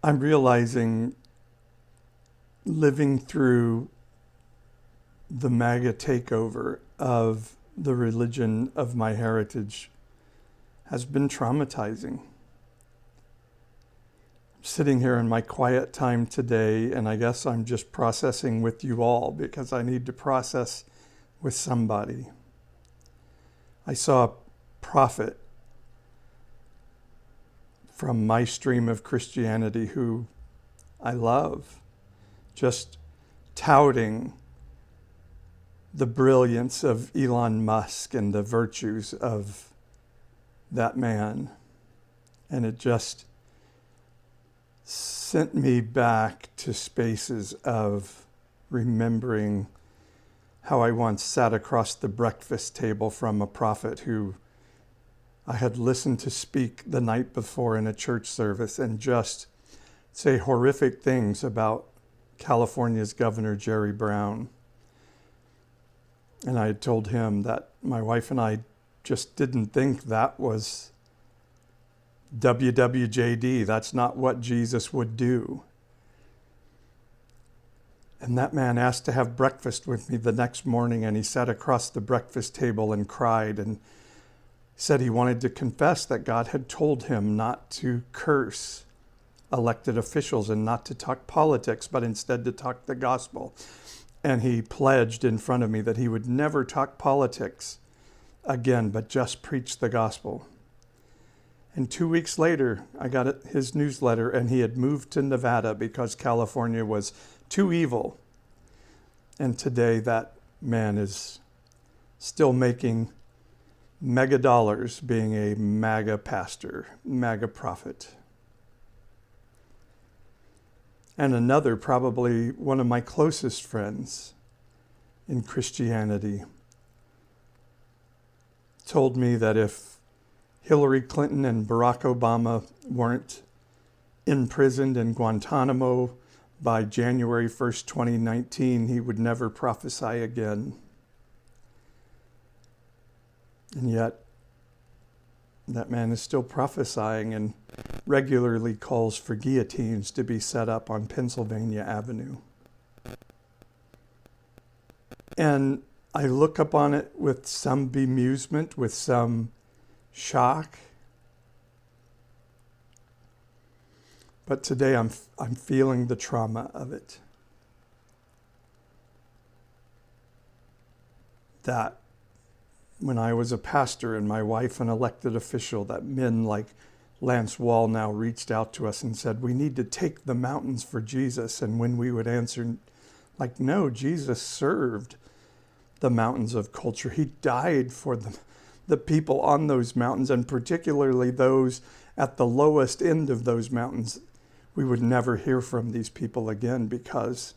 I'm realizing living through the MAGA takeover of the religion of my heritage has been traumatizing. Sitting here in my quiet time today, and I guess I'm just processing with you all because I need to process with somebody. I saw a prophet from my stream of Christianity who I love, just touting the brilliance of Elon Musk and the virtues of that man. And it just sent me back to spaces of remembering how I once sat across the breakfast table from a prophet who I had listened to speak the night before in a church service and just say horrific things about California's Governor Jerry Brown. And I had told him that my wife and I just didn't think that was WWJD. That's not what Jesus would do. And that man asked to have breakfast with me the next morning, and he sat across the breakfast table and cried and said he wanted to confess that God had told him not to curse elected officials and not to talk politics, but instead to talk the gospel. And he pledged in front of me that he would never talk politics again, but just preach the gospel. And 2 weeks later, I got his newsletter, and he had moved to Nevada because California was too evil. And today that man is still making mega dollars being a MAGA pastor, MAGA prophet. And another, probably one of my closest friends in Christianity, told me that if Hillary Clinton and Barack Obama weren't imprisoned in Guantanamo by January 1st, 2019, he would never prophesy again. And yet, that man is still prophesying and regularly calls for guillotines to be set up on Pennsylvania Avenue. And I look upon it with some bemusement, with some shock. But today I'm feeling the trauma of it. That when I was a pastor and my wife an elected official, that men like Lance Wallnau reached out to us and said, we need to take the mountains for Jesus. And when we would answer, like, no, Jesus served the mountains of culture. He died for the people on those mountains, and particularly those at the lowest end of those mountains. We would never hear from these people again because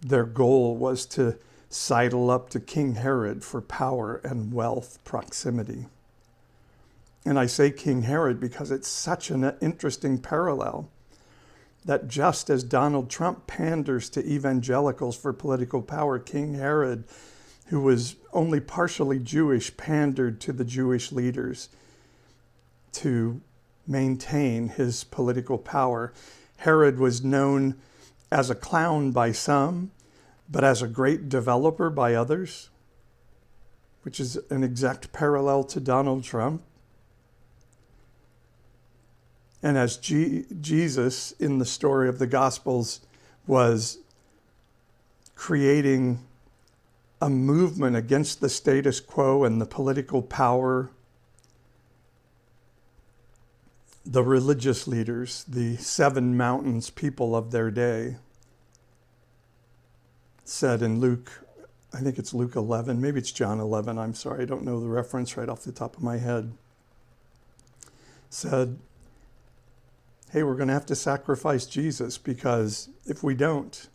their goal was to sidle up to King Herod for power and wealth proximity. And I say King Herod because it's such an interesting parallel that just as Donald Trump panders to evangelicals for political power, King Herod, who was only partially Jewish, pandered to the Jewish leaders to maintain his political power. Herod was known as a clown by some, but as a great developer by others, which is an exact parallel to Donald Trump. And as Jesus in the story of the Gospels was creating a movement against the status quo and the political power, the religious leaders, the 7 mountains people of their day, said in Luke, I think it's Luke 11, maybe it's John 11, I'm sorry, I don't know the reference right off the top of my head, said, hey, we're going to have to sacrifice Jesus because if we don't,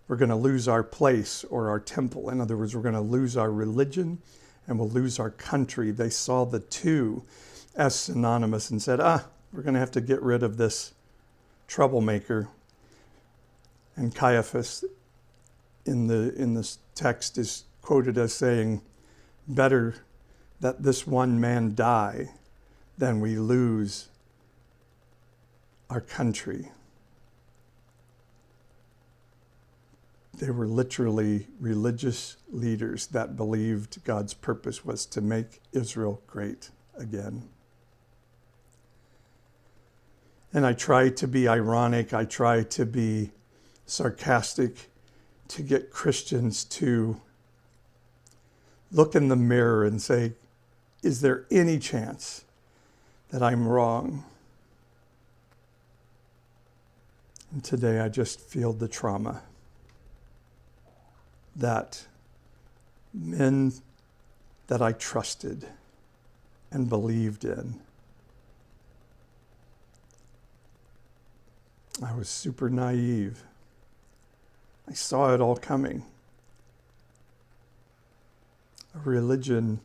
we're going to lose our place or our temple. In other words, we're going to lose our religion and we'll lose our country. They saw the two as synonymous and said, we're going to have to get rid of this troublemaker. And Caiaphas in this text is quoted as saying, better that this one man die than we lose our country. They were literally religious leaders that believed God's purpose was to make Israel great again. And I try to be ironic, I try to be sarcastic to get Christians to look in the mirror and say, is there any chance that I'm wrong? And today I just feel the trauma that men that I trusted and believed in, I was super naive. I saw it all coming. A religion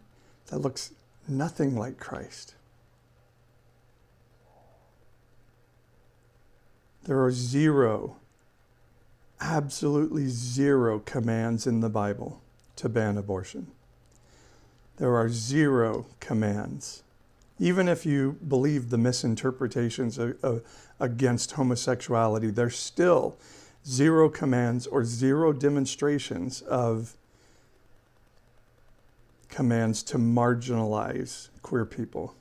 that looks nothing like Christ. There are absolutely zero commands in the Bible to ban abortion. There are zero commands. Even if you believe the misinterpretations against homosexuality, there's still zero commands or zero demonstrations of commands to marginalize queer people.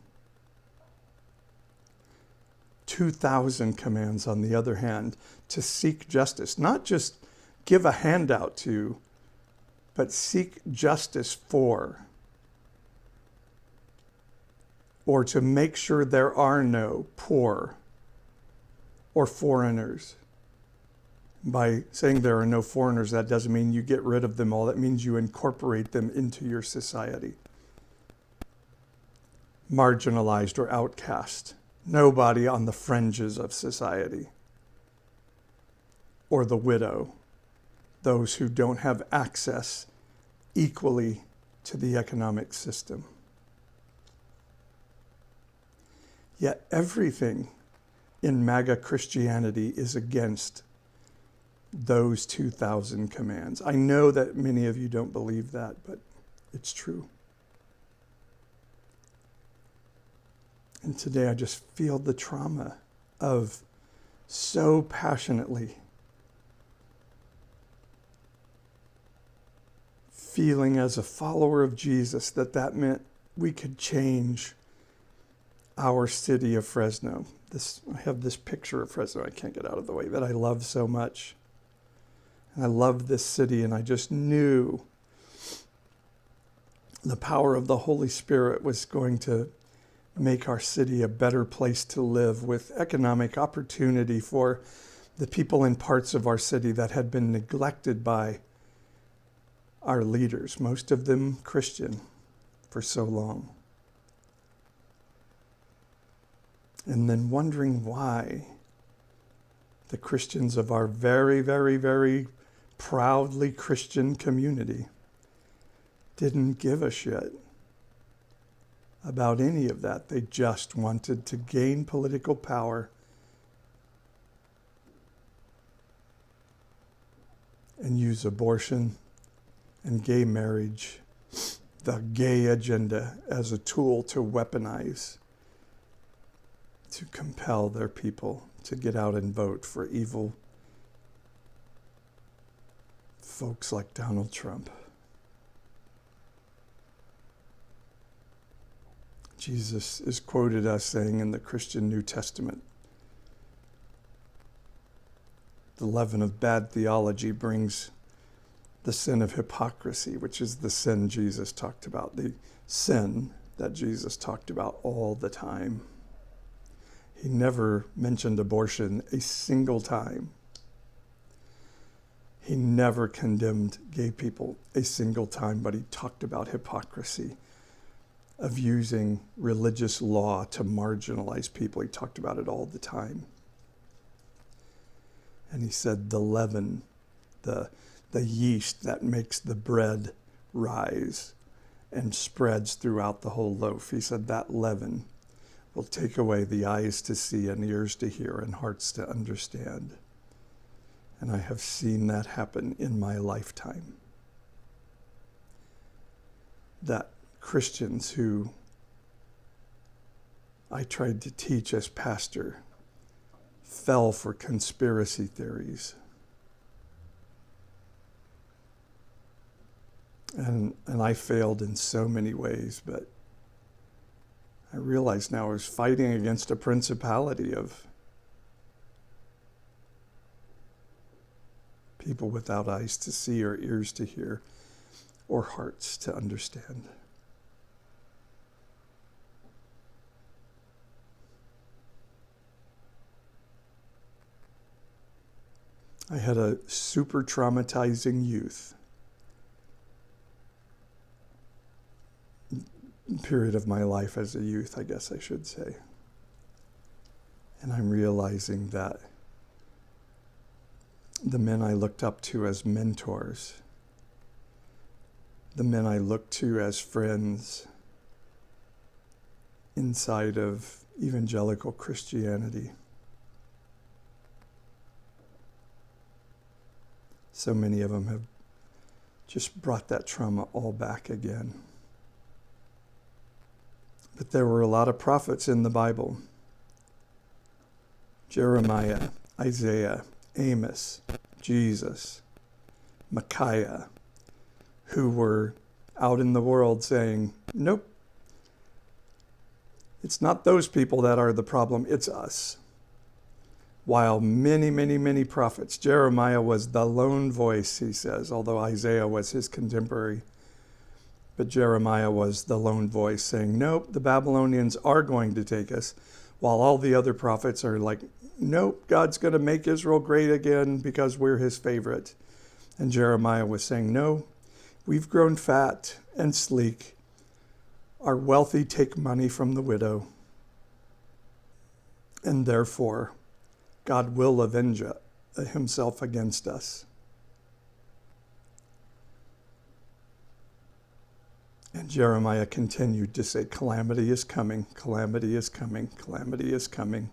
2,000 commands, on the other hand, to seek justice, not just give a handout to, but seek justice for, or to make sure there are no poor or foreigners. By saying there are no foreigners, that doesn't mean you get rid of them all. That means you incorporate them into your society. Marginalized or outcast. Nobody on the fringes of society. Or the widow. Those who don't have access equally to the economic system. Yet everything in MAGA Christianity is against those 2,000 commands. I know that many of you don't believe that, but it's true. And today I just feel the trauma of so passionately feeling as a follower of Jesus that meant we could change our city of Fresno. I have this picture of Fresno I can't get out of the way that I love so much. And I love this city, and I just knew the power of the Holy Spirit was going to make our city a better place to live, with economic opportunity for the people in parts of our city that had been neglected by our leaders, most of them Christian, for so long. And then wondering why the Christians of our very, very, very proudly Christian community didn't give a shit about any of that. They just wanted to gain political power and use abortion and gay marriage, the gay agenda, as a tool to weaponize, to compel their people to get out and vote for evil folks like Donald Trump. Jesus is quoted as saying in the Christian New Testament, the leaven of bad theology brings the sin of hypocrisy, which is the sin Jesus talked about, the sin that Jesus talked about all the time. He never mentioned abortion a single time. He never condemned gay people a single time, but he talked about hypocrisy of using religious law to marginalize people. He talked about it all the time. And he said the leaven, the yeast that makes the bread rise and spreads throughout the whole loaf. He said that leaven will take away the eyes to see and ears to hear and hearts to understand. And I have seen that happen in my lifetime. That Christians who I tried to teach as pastor fell for conspiracy theories. And I failed in so many ways, but I realize now I was fighting against a principality of people without eyes to see or ears to hear or hearts to understand. I had a super traumatizing youth period of my life as a youth, I guess I should say. And I'm realizing that the men I looked up to as mentors, the men I looked to as friends inside of evangelical Christianity, so many of them have just brought that trauma all back again. But there were a lot of prophets in the Bible. Jeremiah, Isaiah, Amos, Jesus, Micaiah, who were out in the world saying, nope, it's not those people that are the problem, it's us. While many, many, many prophets, Jeremiah was the lone voice, he says, although Isaiah was his contemporary. But Jeremiah was the lone voice saying, nope, the Babylonians are going to take us, while all the other prophets are like, nope, God's going to make Israel great again because we're his favorite. And Jeremiah was saying, no, we've grown fat and sleek. Our wealthy take money from the widow. And therefore, God will avenge himself against us. And Jeremiah continued to say, calamity is coming, calamity is coming, calamity is coming.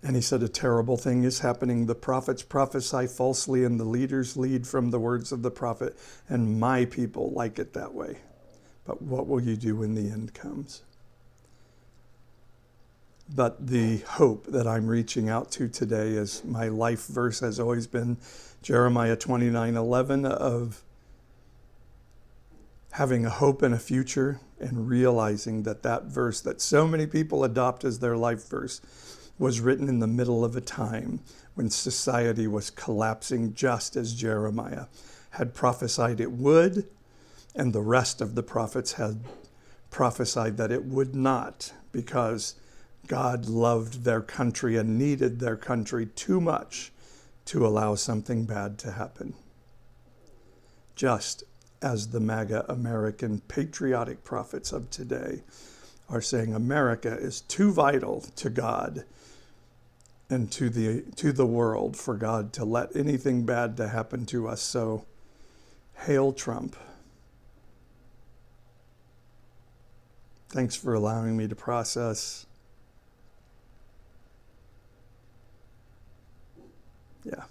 And he said, a terrible thing is happening. The prophets prophesy falsely and the leaders lead from the words of the prophet. And my people like it that way. But what will you do when the end comes? But the hope that I'm reaching out to today is my life verse has always been Jeremiah 29:11 of having a hope and a future and realizing that that verse that so many people adopt as their life verse was written in the middle of a time when society was collapsing, just as Jeremiah had prophesied it would, and the rest of the prophets had prophesied that it would not, because God loved their country and needed their country too much to allow something bad to happen. Just as the MAGA American patriotic prophets of today are saying America is too vital to God and to the world for God to let anything bad to happen to us. So, hail Trump. Thanks for allowing me to process. Yeah.